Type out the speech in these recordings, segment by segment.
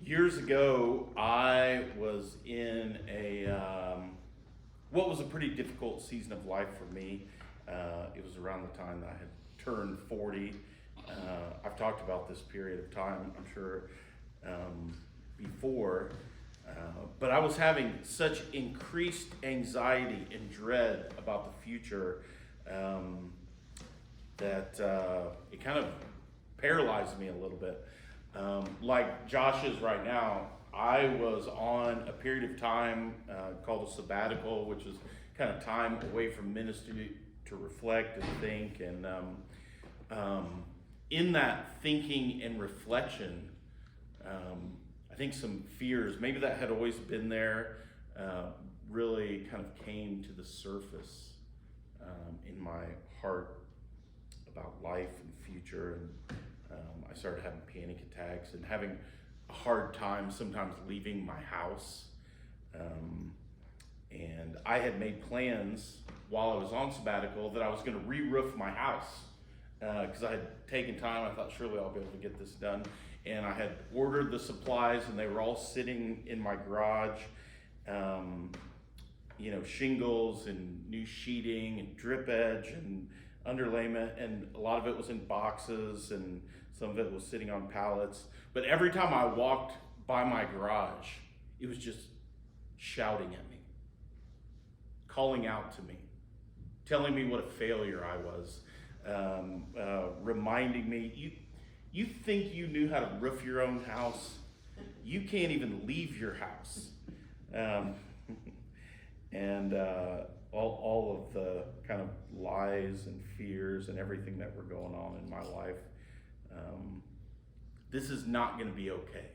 Years ago, I was in what was a pretty difficult season of life for me. It was around the time that I had turned 40. I've talked about this period of time, I'm sure, before, but I was having such increased anxiety and dread about the future that it kind of paralyzed me a little bit. Like Josh is right now, I was on a period of time called a sabbatical, which is kind of time away from ministry to reflect and think. And in that thinking and reflection, I think some fears, maybe that had always been there, really kind of came to the surface in my heart about life and future. And I started having panic attacks and having a hard time sometimes leaving my house. And I had made plans while I was on sabbatical that I was going to re-roof my house because I had taken time. I thought surely I'll be able to get this done. And I had ordered the supplies and they were all sitting in my garage. Shingles and new sheeting and drip edge and underlayment, and a lot of it was in boxes and some of it was sitting on pallets. But every time I walked by my garage, it was just shouting at me, calling out to me, telling me what a failure I was, reminding me, you think you knew how to roof your own house? You can't even leave your house. And all of the kind of lies and fears and everything that were going on in my life. This is not going to be okay.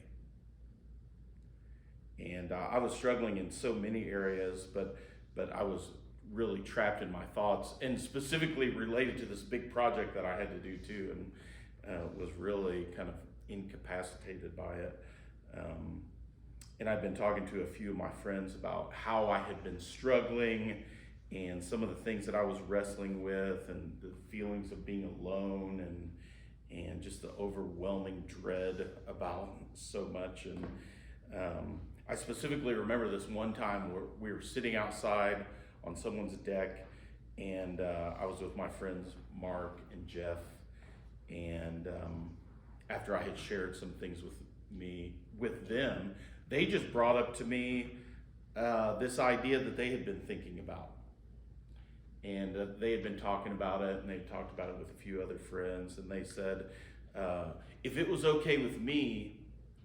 And I was struggling in so many areas, but I was really trapped in my thoughts, and specifically related to this big project that I had to do too, and was really kind of incapacitated by it. And I've been talking to a few of my friends about how I had been struggling and some of the things that I was wrestling with and the feelings of being alone and just the overwhelming dread about so much. And I specifically remember this one time where we were sitting outside on someone's deck, and I was with my friends Mark and Jeff, and after I had shared some things with them, they just brought up to me this idea that they had been thinking about. And they had been talking about it, and they talked about it with a few other friends, and they said, if it was okay with me,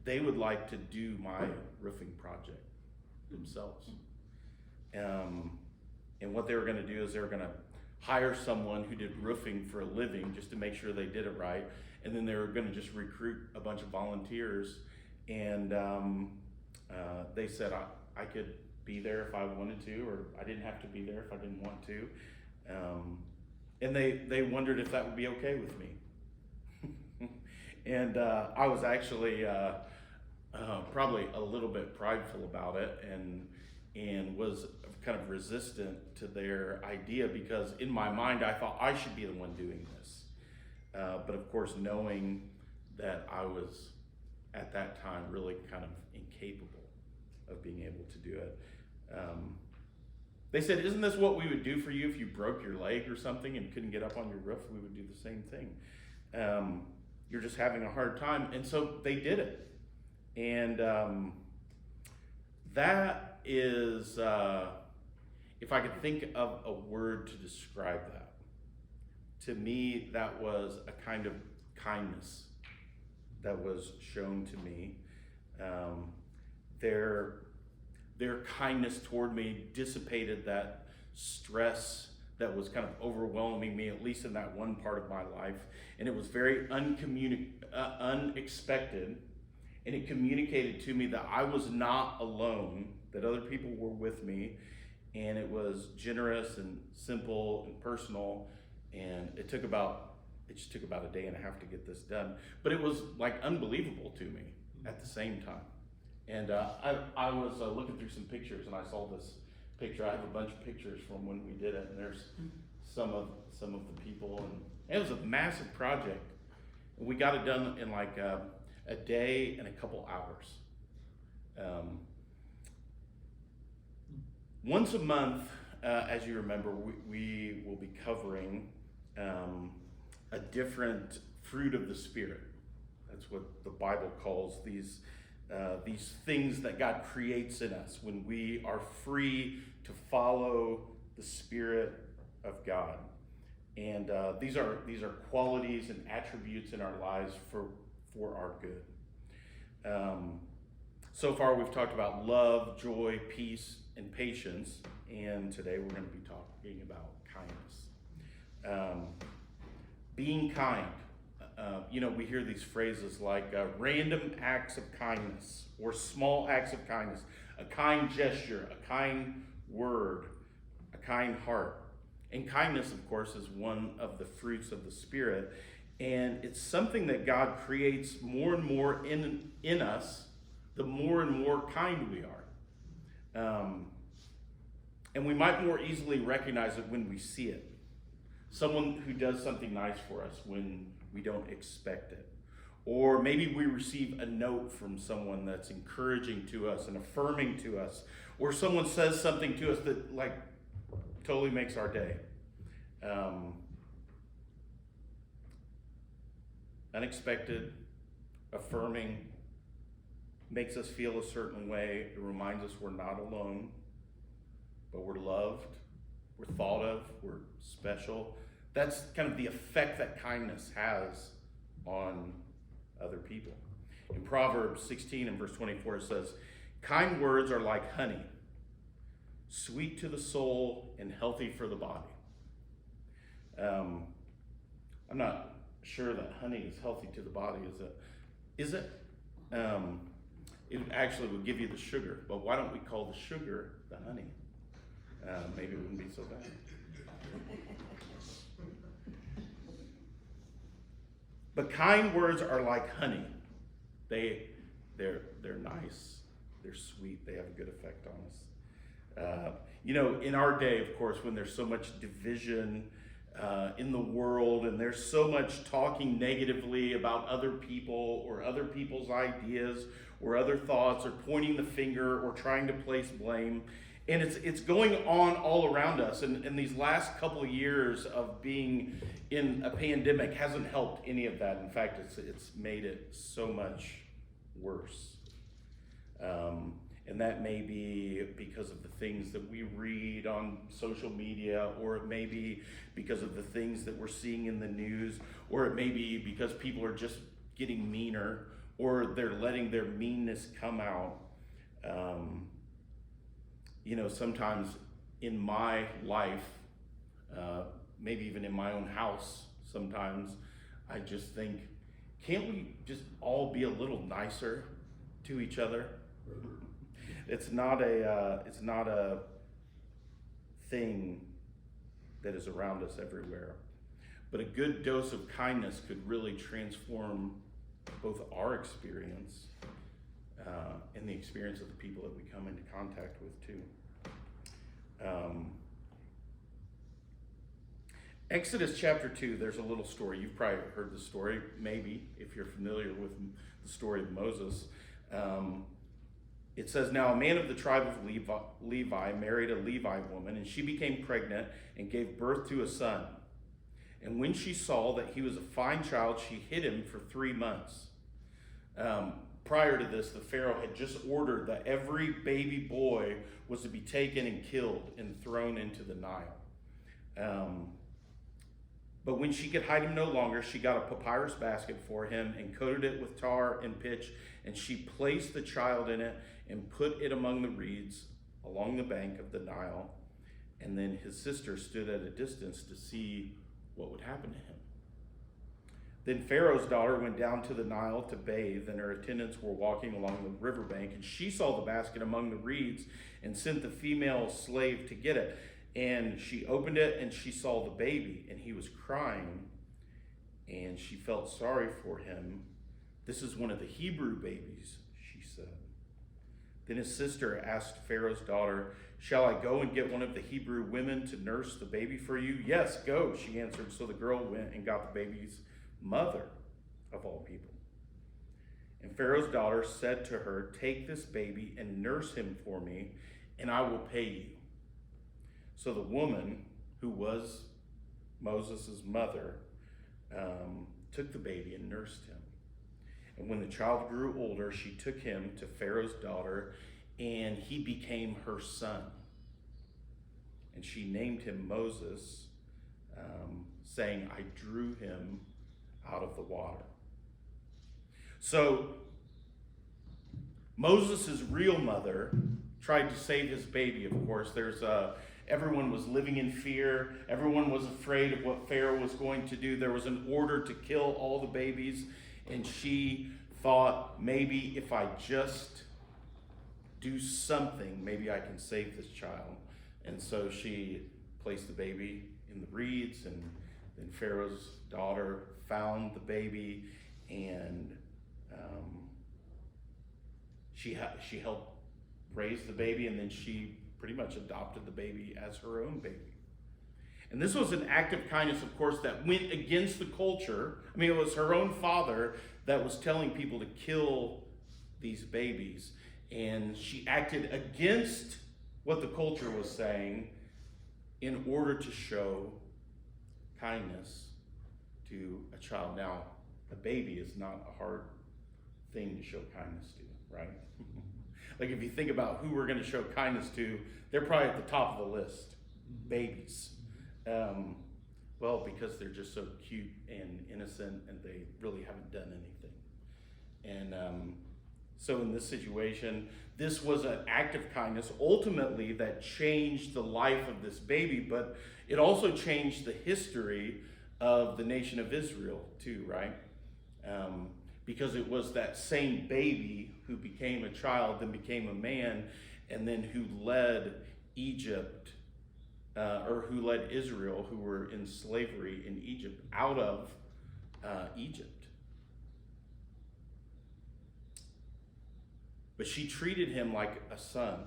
they would like to do my roofing project themselves. And what they were going to do is they were going to hire someone who did roofing for a living just to make sure they did it right. And then they were going to just recruit a bunch of volunteers. And they said I could be there if I wanted to, or I didn't have to be there if I didn't want to. And they wondered if that would be okay with me. And I was actually probably a little bit prideful about it, and was kind of resistant to their idea, because in my mind I thought I should be the one doing this. But of course, knowing that I was at that time really kind of incapable of being able to do it. They said, isn't this what we would do for you if you broke your leg or something and couldn't get up on your roof? We would do the same thing. You're just having a hard time. And so they did it. And that is, if I could think of a word to describe that, to me, that was a kind of kindness that was shown to me. Their kindness toward me dissipated that stress that was kind of overwhelming me, at least in that one part of my life. And it was very unexpected. And it communicated to me that I was not alone, that other people were with me. And it was generous and simple and personal. And it just took about a day and a half to get this done. But it was like unbelievable to me at the same time. And I was looking through some pictures, and I saw this picture. I have a bunch of pictures from when we did it, and there's some of the people, and it was a massive project. We got it done in like a day and a couple hours. Um, Once a month, as you remember, we will be covering a different fruit of the Spirit. That's what the Bible calls these things that God creates in us when we are free to follow the Spirit of God. And these are qualities and attributes in our lives for our good. So far, we've talked about love, joy, peace, and patience, and today we're going to be talking about kindness. Being kind. We hear these phrases like random acts of kindness or small acts of kindness, a kind gesture, a kind word, a kind heart. And kindness, of course, is one of the fruits of the Spirit, and it's something that God creates more and more in us the more and more kind we are. And we might more easily recognize it when we see it. Someone who does something nice for us when we don't expect it. Or maybe we receive a note from someone that's encouraging to us and affirming to us. Or someone says something to us that totally makes our day. Unexpected, affirming, makes us feel a certain way. It reminds us we're not alone, but we're loved, we're thought of, we're special. That's kind of the effect that kindness has on other people. In Proverbs 16 and verse 24, it says, kind words are like honey, sweet to the soul and healthy for the body. I'm not sure that honey is healthy to the body, is it? It actually would give you the sugar, but why don't we call the sugar the honey? Maybe it wouldn't be so bad. But kind words are like honey. They're nice, they're sweet, they have a good effect on us. In our day, of course, when there's so much division in the world, and there's so much talking negatively about other people or other people's ideas or other thoughts, or pointing the finger or trying to place blame, and it's going on all around us. And these last couple of years of being in a pandemic hasn't helped any of that. In fact, it's made it so much worse. And that may be because of the things that we read on social media, or it may be because of the things that we're seeing in the news, or it may be because people are just getting meaner, or they're letting their meanness come out. Sometimes in my life, maybe even in my own house, sometimes I just think, can't we just all be a little nicer to each other? It's not a thing that is around us everywhere, but a good dose of kindness could really transform both our experience and the experience of the people that we come into contact with too. Exodus chapter 2, there's a little story. You've probably heard the story, maybe, if you're familiar with the story of Moses. It says, now a man of the tribe of Levi married a Levi woman, and she became pregnant and gave birth to a son. And when she saw that he was a fine child, she hid him for 3 months. Prior to this, the Pharaoh had just ordered that every baby boy was to be taken and killed and thrown into the Nile. But when she could hide him no longer, she got a papyrus basket for him and coated it with tar and pitch, and she placed the child in it and put it among the reeds along the bank of the Nile. And then his sister stood at a distance to see what would happen to him. Then Pharaoh's daughter went down to the Nile to bathe, and her attendants were walking along the riverbank, and she saw the basket among the reeds and sent the female slave to get it. And she opened it, and she saw the baby, and he was crying, and she felt sorry for him. This is one of the Hebrew babies, she said. Then his sister asked Pharaoh's daughter, shall I go and get one of the Hebrew women to nurse the baby for you? Yes, go, she answered. So the girl went and got the baby's mother, of all people. And And Pharaoh's daughter said to her, "Take this baby and nurse him for me, and I will pay you." So the woman, who was Moses' mother, took the baby and nursed him. And when the child grew older, she took him to Pharaoh's daughter, and he became her son. And she named him Moses, saying, "I drew him out of the water." So Moses' real mother tried to save his baby, of course. Everyone was living in fear. Everyone was afraid of what Pharaoh was going to do. There was an order to kill all the babies. And she thought, maybe if I just do something, maybe I can save this child. And so she placed the baby in the reeds, and then Pharaoh's daughter found the baby, and she helped raise the baby, and then she pretty much adopted the baby as her own baby. And this was an act of kindness, of course, that went against the culture. I mean, it was her own father that was telling people to kill these babies. And she acted against what the culture was saying in order to show kindness to a child. Now, a baby is not a hard thing to show kindness to, right? Like, if you think about who we're going to show kindness to, they're probably at the top of the list. Babies. Well, because they're just so cute and innocent, and they really haven't done anything. And so in this situation, this was an act of kindness, ultimately, that changed the life of this baby, but it also changed the history of the nation of Israel too, right? Because it was that same baby who became a child, then became a man, and then who led Egypt, or who led Israel, who were in slavery in Egypt, out of Egypt. But she treated him like a son,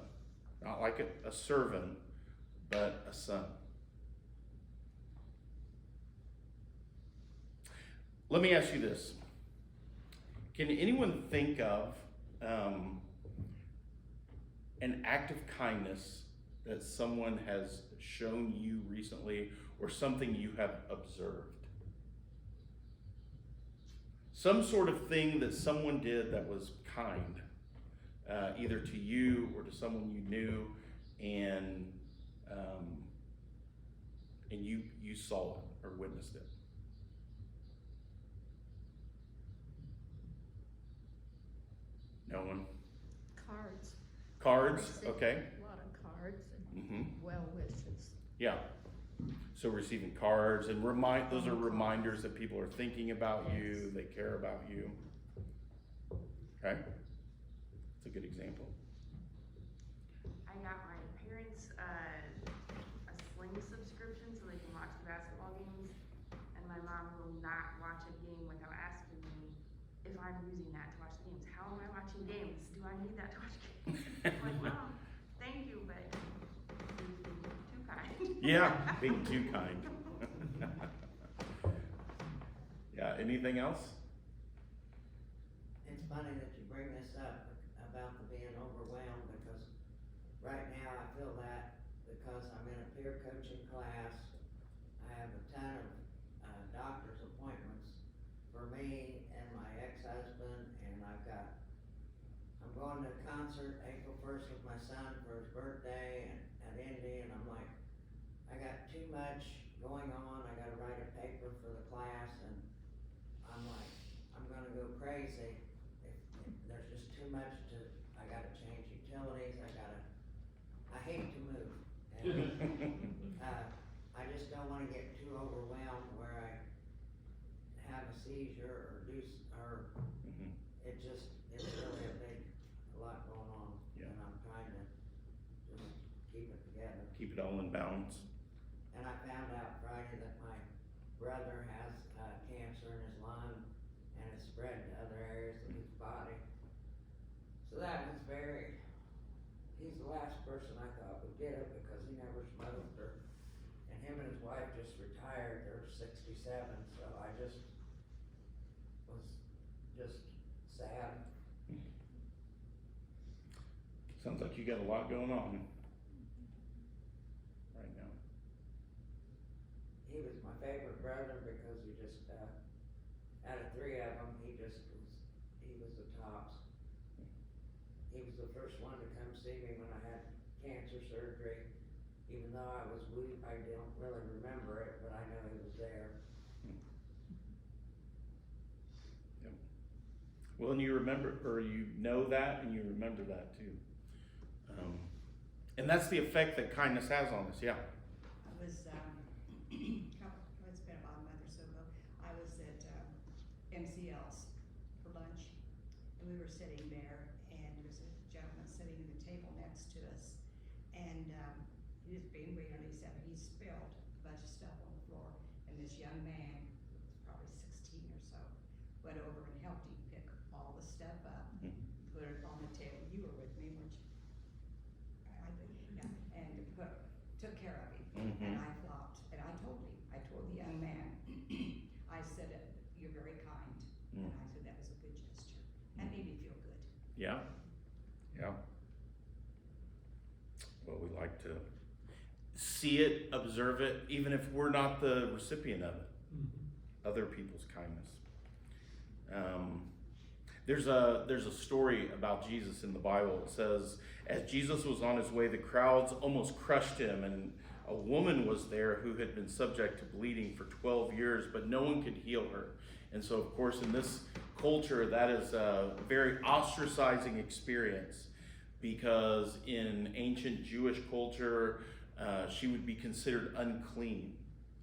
not like a servant, but a son. Let me ask you this. Can anyone think of an act of kindness that someone has shown you recently, or something you have observed? Some sort of thing that someone did that was kind, either to you or to someone you knew, and you saw it or witnessed it. No one? Cards. Cards, okay. A lot of cards and well wishes. Yeah. So receiving cards and those are reminders that people are thinking about you, they care about you. Okay? That's a good example. I got my parents a Sling subscription so they can watch the basketball games, and my mom will not watch a game without asking me if I'm using that to watch the games. How am I watching games? Do I need that to watch games? I'm like, Mom, thank you, but you're being too kind. Yeah, being too kind. Yeah, anything else? It's funny that you bring this up about the being overwhelmed, because right now I feel that because I'm in a peer coaching class. I have a ton of doctor's appointments for me and my ex-husband, and I'm going to a concert April 1st with my son for his birthday at Indy, and I'm like, I got too much going on. I gotta write a paper for the class, and I'm like, I'm gonna go crazy. There's just too much I gotta change utilities, I hate to move. And, I just don't wanna get too overwhelmed where I have a seizure it's really a lot going on. Yeah. And I'm trying to just keep it together. Keep it all in balance. And I found out Friday that my brother has cancer in his lung, and it's spread to other areas of his body. So that was he's the last person I thought would get it, because he never smoked, and him and his wife just retired. They're 67, so I just was sad like you got a lot going on right now. He was my favorite brother because he just, out of three of them, he was the tops. He was the first one to come see me when I had cancer surgery. Even though I was weak, I don't really remember it, but I know he was there. Yep. Well, and you remember, or you know that, and you remember that too. And that's the effect that kindness has on us, yeah. I was, it's been about a month or so ago, I was at MCL's for lunch, and we were sitting there, and there's a gentleman sitting at the table next to us, and he was being weird, he said he spilled a bunch of stuff on the floor, and this young man, who was probably 16 or so, went over and helped him pick all the stuff up, put it on the table. You were with me, weren't you? I think, yeah, and took care of him. And I thought, and I told the young man, I said, you're very kind. And I said, that was a good gesture. That made me feel good. Yeah. Yeah. Well, we like to see it, observe it, even if we're not the recipient of it. Other people's kindness. There's a story about Jesus in the Bible. It says, as Jesus was on his way, the crowds almost crushed him, and a woman was there who had been subject to bleeding for 12 years, but no one could heal her. And so, of course, in this culture, that is a very ostracizing experience, because in ancient Jewish culture, she would be considered unclean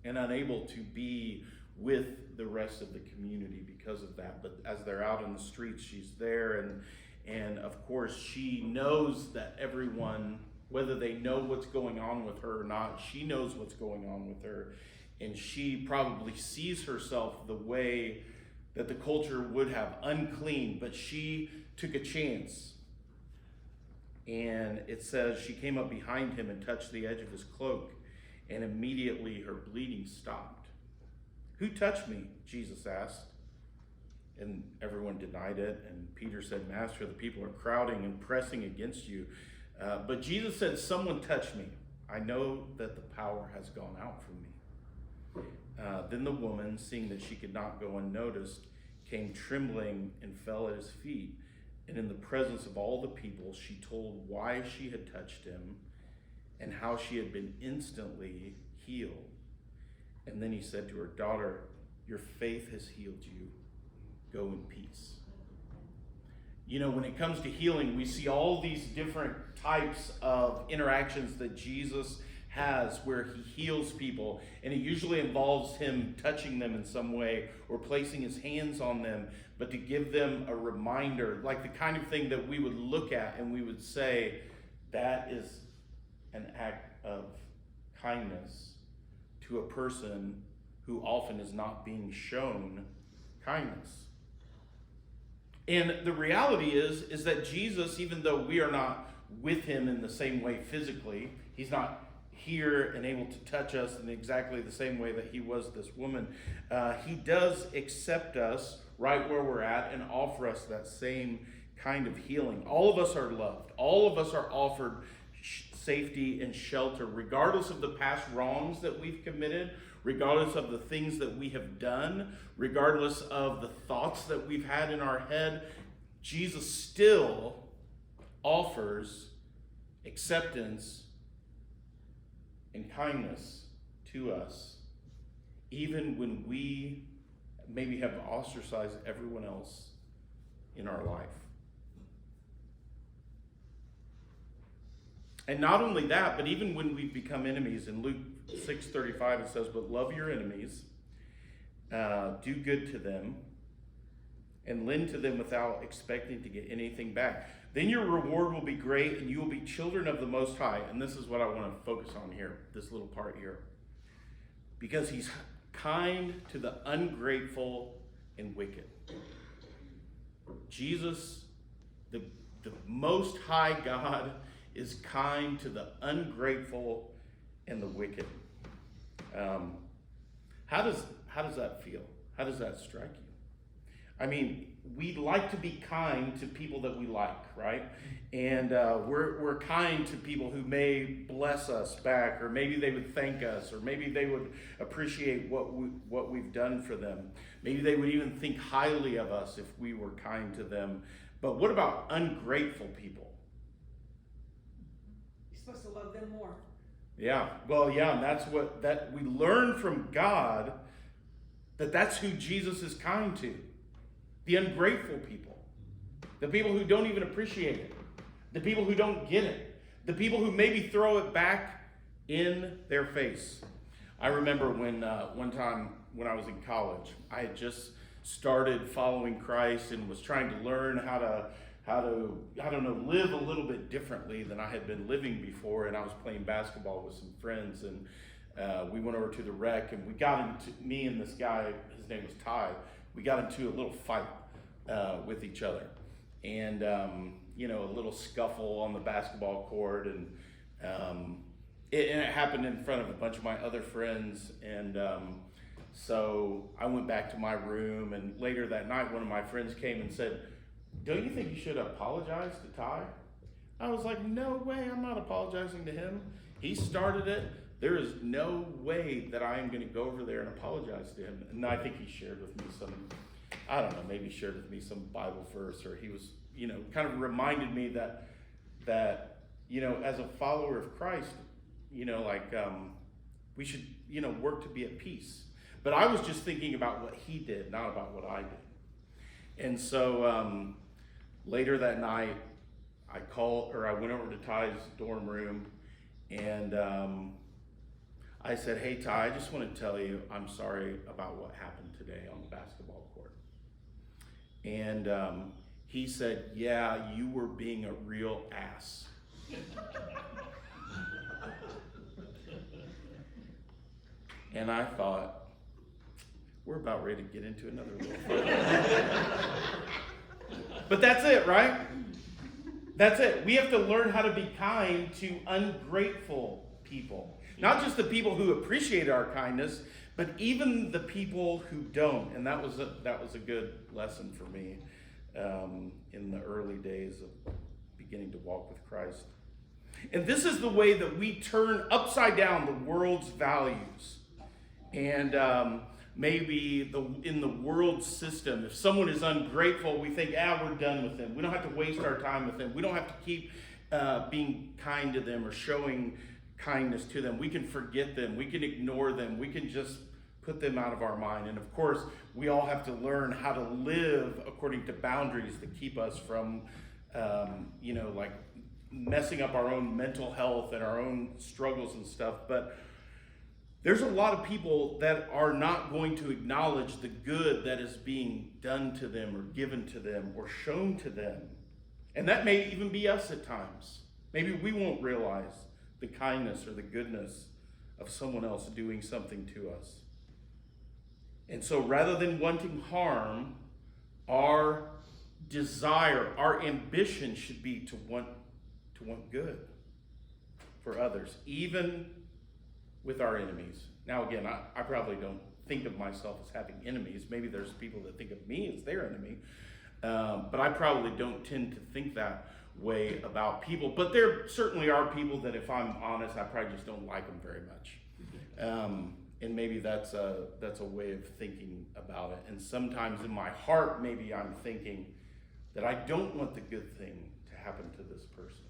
and unable to be with the rest of the community because of that. But as they're out in the streets, she's there, and of course she knows that everyone, whether they know what's going on with her or not, she knows what's going on with her, and she probably sees herself the way that the culture would have, unclean, but she took a chance. And it says she came up behind him and touched the edge of his cloak, and immediately her bleeding stopped. Who touched me? Jesus asked. And everyone denied it. And Peter said, Master, the people are crowding and pressing against you. But Jesus said, someone touched me. I know that the power has gone out from me. Then the woman, seeing that she could not go unnoticed, came trembling and fell at his feet. And in the presence of all the people, she told why she had touched him and how she had been instantly healed. And then he said to her, daughter, your faith has healed you. Go in peace. You know, when it comes to healing, we see all these different types of interactions that Jesus has where he heals people, and it usually involves him touching them in some way or placing his hands on them, but to give them a reminder, like the kind of thing that we would look at and we would say, that is an act of kindness to a person who often is not being shown kindness. And the reality is that Jesus, even though we are not with him in the same way physically, he's not here and able to touch us in exactly the same way that he was this woman, he does accept us right where we're at and offer us that same kind of healing. All of us are loved. All of us are offered safety and shelter, regardless of the past wrongs that we've committed, regardless of the things that we have done, regardless of the thoughts that we've had in our head. Jesus still offers acceptance and kindness to us, even when we maybe have ostracized everyone else in our life. And not only that, but even when we've become enemies, in Luke 6:35 it says, but love your enemies, do good to them, and lend to them without expecting to get anything back. Then your reward will be great, and you will be children of the Most High. And this is what I want to focus on here, this little part here. Because he's kind to the ungrateful and wicked. Jesus, the Most High God, is kind to the ungrateful and the wicked. How does that feel? How does that strike you? I mean, we like to be kind to people that we like, right? And we're kind to people who may bless us back, or maybe they would thank us, or maybe they would appreciate what we've done for them. Maybe they would even think highly of us if we were kind to them. But what about ungrateful people? You're supposed to love them more. Yeah, well, yeah, and that we learn from God, that's who Jesus is kind to. The ungrateful people. The people who don't even appreciate it. The people who don't get it. The people who maybe throw it back in their face. I remember when one time when I was in college, I had just started following Christ and was trying to learn how to I don't know, live a little bit differently than I had been living before. And I was playing basketball with some friends, and we went over to the rec, and me and this guy, his name was Ty, we got into a little fight with each other. And, a little scuffle on the basketball court, and it happened in front of a bunch of my other friends. And so I went back to my room, and later that night, one of my friends came and said, "Don't you think you should apologize to Ty?" I was like, "No way, I'm not apologizing to him. He started it. There is no way that I am going to go over there and apologize to him." And I think he shared with me maybe shared with me some Bible verse, or he was, kind of reminded me that, as a follower of Christ, we should, work to be at peace. But I was just thinking about what he did, not about what I did. And so later that night, I went over to Ty's dorm room, and I said, "Hey Ty, I just want to tell you I'm sorry about what happened today on the basketball court." And he said, "Yeah, you were being a real ass." And I thought, we're about ready to get into another little fight. But that's it, right? That's it. We have to learn how to be kind to ungrateful people. Not just the people who appreciate our kindness, but even the people who don't. And that was a good lesson for me in the early days of beginning to walk with Christ. And this is the way that we turn upside down the world's values. And maybe in the world system, if someone is ungrateful, we think, we're done with them. We don't have to waste our time with them. We don't have to keep being kind to them or showing kindness to them. We can forget them. We can ignore them. We can just put them out of our mind. And of course, we all have to learn how to live according to boundaries that keep us from, messing up our own mental health and our own struggles and stuff. But there's a lot of people that are not going to acknowledge the good that is being done to them or given to them or shown to them. And that may even be us at times. Maybe we won't realize the kindness or the goodness of someone else doing something to us. And so rather than wanting harm, our desire, our ambition should be to want good for others, even with our enemies. Now again, I probably don't think of myself as having enemies. Maybe there's people that think of me as their enemy. But I probably don't tend to think that way about people. But there certainly are people that, if I'm honest, I probably just don't like them very much. And maybe that's a way of thinking about it. And sometimes in my heart, maybe I'm thinking that I don't want the good thing to happen to this person.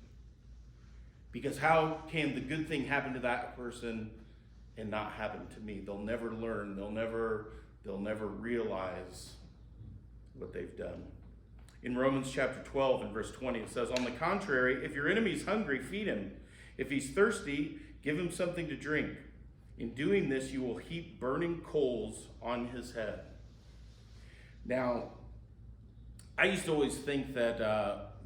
Because how can the good thing happen to that person and not happen to me? They'll never learn. They'll never realize what they've done. In Romans chapter 12 and verse 20, it says, "On the contrary, if your enemy is hungry, feed him. If he's thirsty, give him something to drink. In doing this, you will heap burning coals on his head." Now, I used to always think that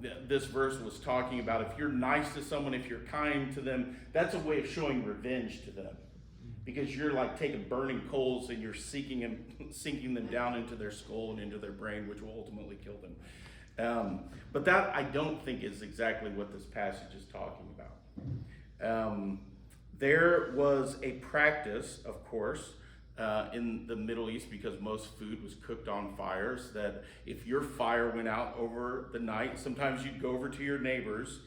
this verse was talking about if you're nice to someone, if you're kind to them, that's a way of showing revenge to them. Because you're like taking burning coals and you're sinking them down into their skull and into their brain, which will ultimately kill them. But that, I don't think, is exactly what this passage is talking about. There was a practice, of course, in the Middle East, because most food was cooked on fires, that if your fire went out over the night, sometimes you'd go over to your neighbors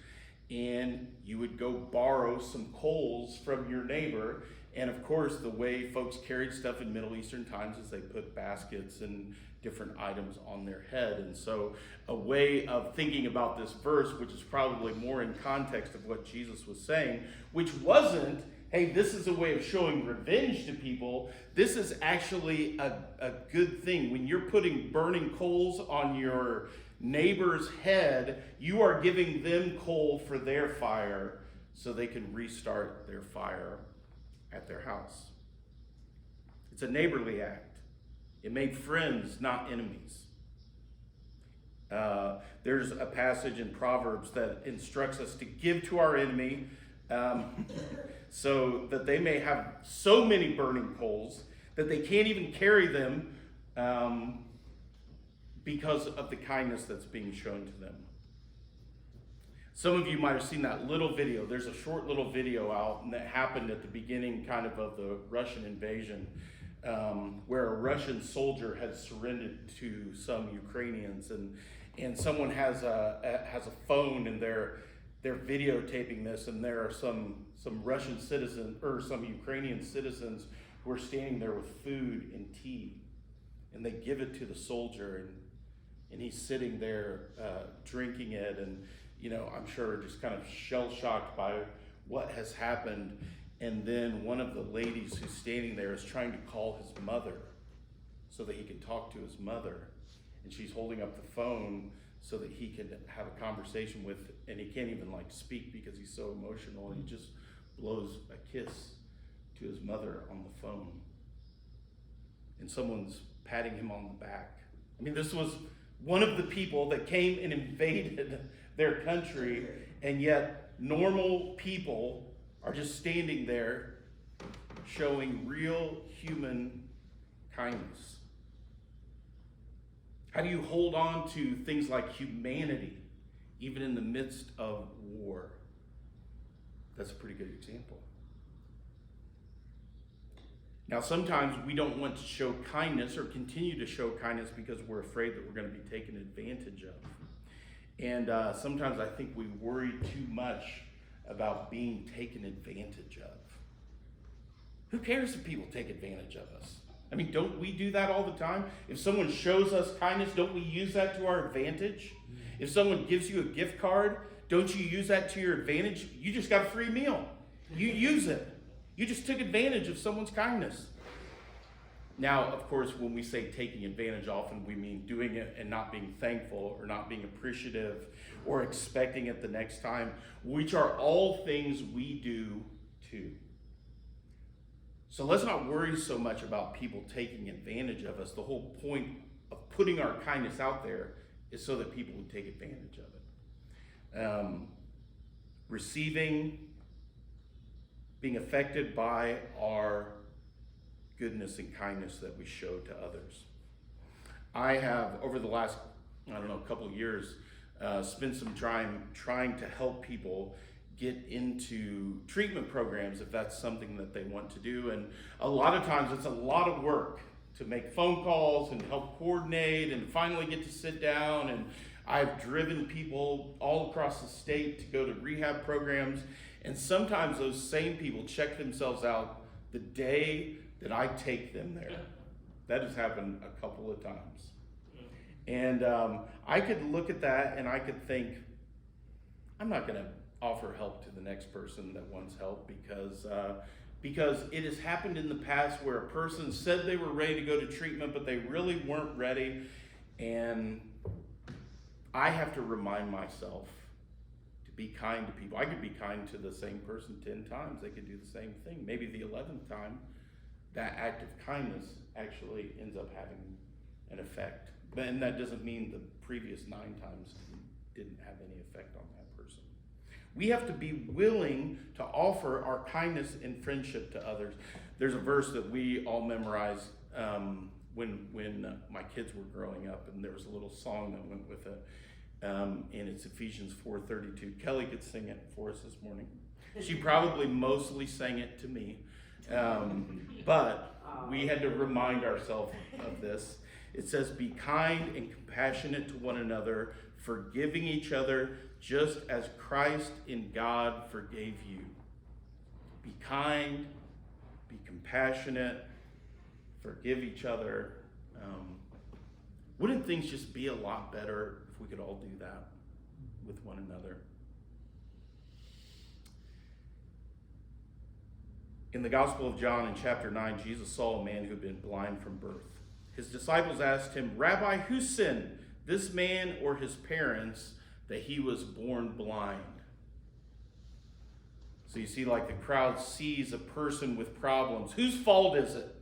and you would go borrow some coals from your neighbor. And of course, the way folks carried stuff in Middle Eastern times is they put baskets and different items on their head. And so a way of thinking about this verse, which is probably more in context of what Jesus was saying, which wasn't, hey, this is a way of showing revenge to people. This is actually a good thing. When you're putting burning coals on your neighbor's head, you are giving them coal for their fire so they can restart their fire at their house. It's a neighborly act. It made friends, not enemies. There's a passage in Proverbs that instructs us to give to our enemy so that they may have so many burning coals that they can't even carry them because of the kindness that's being shown to them. Some of you might have seen that little video. There's a short little video out that happened at the beginning kind of the Russian invasion, where a Russian soldier had surrendered to some Ukrainians, and someone has a phone and they're videotaping this, and there are some Russian citizens or some Ukrainian citizens who are standing there with food and tea, and they give it to the soldier, and he's sitting there drinking it, and I'm sure just kind of shell-shocked by what has happened. And then one of the ladies who's standing there is trying to call his mother so that he can talk to his mother. And she's holding up the phone so that he can have a conversation with, and he can't even speak because he's so emotional, and he just blows a kiss to his mother on the phone. And someone's patting him on the back. I mean, this was one of the people that came and invaded their country, and yet normal people are just standing there showing real human kindness. How do you hold on to things like humanity even in the midst of war? That's a pretty good example. Now, sometimes we don't want to show kindness or continue to show kindness because we're afraid that we're going to be taken advantage of. And sometimes I think we worry too much about being taken advantage of. Who cares if people take advantage of us? I mean, don't we do that all the time? If someone shows us kindness, don't we use that to our advantage? If someone gives you a gift card, don't you use that to your advantage? You just got a free meal. You use it. You just took advantage of someone's kindness. Now, of course, when we say taking advantage, often we mean doing it and not being thankful or not being appreciative or expecting it the next time, which are all things we do too. So let's not worry so much about people taking advantage of us. The whole point of putting our kindness out there is so that people would take advantage of it. Receiving, being affected by our goodness and kindness that we show to others. I have, over the last, couple of years, spent some time trying to help people get into treatment programs if that's something that they want to do. And a lot of times it's a lot of work to make phone calls and help coordinate and finally get to sit down. And I've driven people all across the state to go to rehab programs. And sometimes those same people check themselves out the day that I take them there. That has happened a couple of times. And I could look at that and I could think, I'm not going to offer help to the next person that wants help because it has happened in the past where a person said they were ready to go to treatment, but they really weren't ready. And I have to remind myself to be kind to people. I could be kind to the same person 10 times. They could do the same thing. Maybe the 11th time, that act of kindness actually ends up having an effect. And that doesn't mean the previous 9 times didn't have any effect on that person. We have to be willing to offer our kindness and friendship to others. There's a verse that we all memorized when my kids were growing up, and there was a little song that went with it, and it's Ephesians 4:32. Kelly could sing it for us this morning. She probably mostly sang it to me, but we had to remind ourselves of this. It says, be kind and compassionate to one another, forgiving each other, just as Christ in God forgave you. Be kind, be compassionate, forgive each other. Wouldn't things just be a lot better if we could all do that with one another? In the Gospel of John, in chapter 9, Jesus saw a man who had been blind from birth. His disciples asked him, Rabbi, who sinned, this man or his parents, that he was born blind? So you see, like the crowd sees a person with problems. Whose fault is it?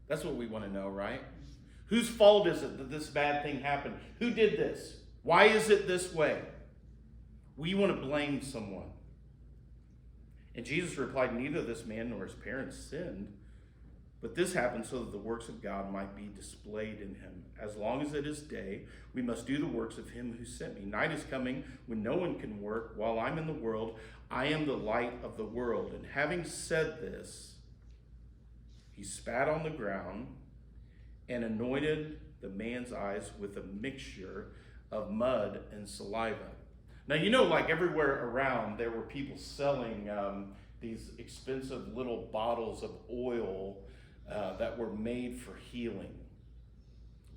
That's what we want to know, right? Whose fault is it that this bad thing happened? Who did this? Why is it this way? We want to blame someone. And Jesus replied, neither this man nor his parents sinned, but this happened so that the works of God might be displayed in him. As long as it is day, we must do the works of him who sent me. Night is coming when no one can work. While I'm in the world, I am the light of the world. And having said this, he spat on the ground and anointed the man's eyes with a mixture of mud and saliva. Now, you know, like everywhere around, there were people selling these expensive little bottles of oil that were made for healing.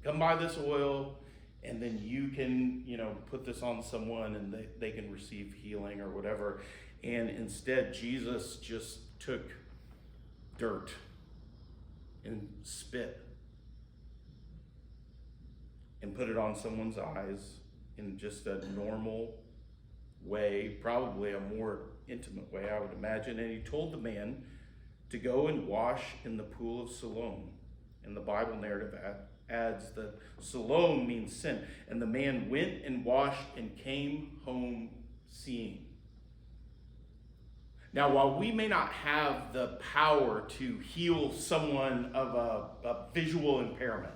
Come buy this oil, and then you can, put this on someone and they can receive healing or whatever. And instead, Jesus just took dirt and spit and put it on someone's eyes in just a normal way, probably a more intimate way, I would imagine. And he told the man to go and wash in the pool of Siloam. And the Bible narrative adds that Siloam means sent. And the man went and washed and came home seeing. Now, while we may not have the power to heal someone of a visual impairment,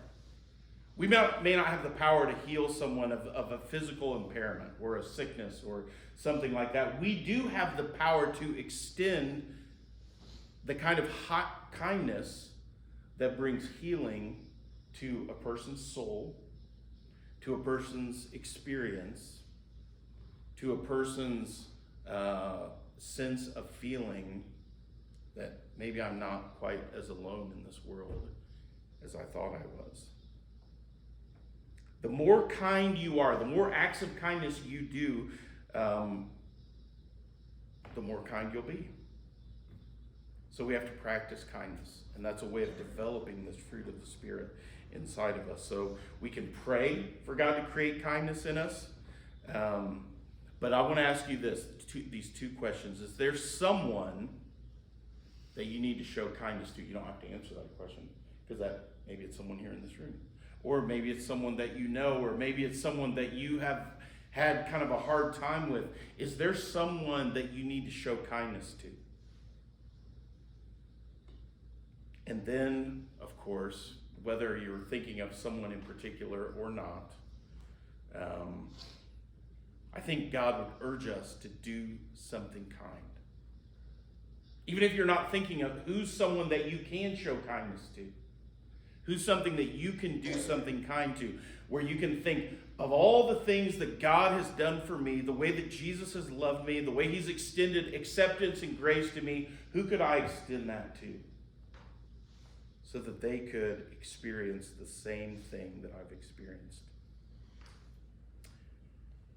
we may not have the power to heal someone of a physical impairment or a sickness or something like that, we do have the power to extend the kind of hot kindness that brings healing to a person's soul, to a person's experience, to a person's sense of feeling that maybe I'm not quite as alone in this world as I thought I was. The more kind you are, the more acts of kindness you do, the more kind you'll be. So we have to practice kindness, and that's a way of developing this fruit of the Spirit inside of us. So we can pray for God to create kindness in us, but I want to ask you these two questions. Is there someone that you need to show kindness to? You don't have to answer that question, because maybe it's someone here in this room. Or maybe it's someone that you know, or maybe it's someone that you have had kind of a hard time with. Is there someone that you need to show kindness to? And then, of course, whether you're thinking of someone in particular or not, I think God would urge us to do something kind. Even if you're not thinking of who's someone that you can show kindness to. Who's something that you can do something kind to, where you can think of all the things that God has done for me, the way that Jesus has loved me, the way he's extended acceptance and grace to me, who could I extend that to? So that they could experience the same thing that I've experienced.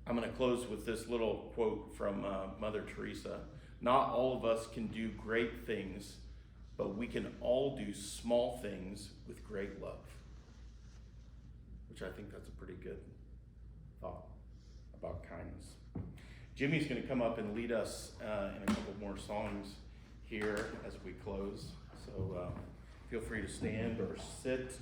I'm going to close with this little quote from Mother Teresa. Not all of us can do great things, but we can all do small things with great love. Which I think that's a pretty good thought about kindness. Jimmy's going to come up and lead us in a couple more songs here as we close. So feel free to stand or sit.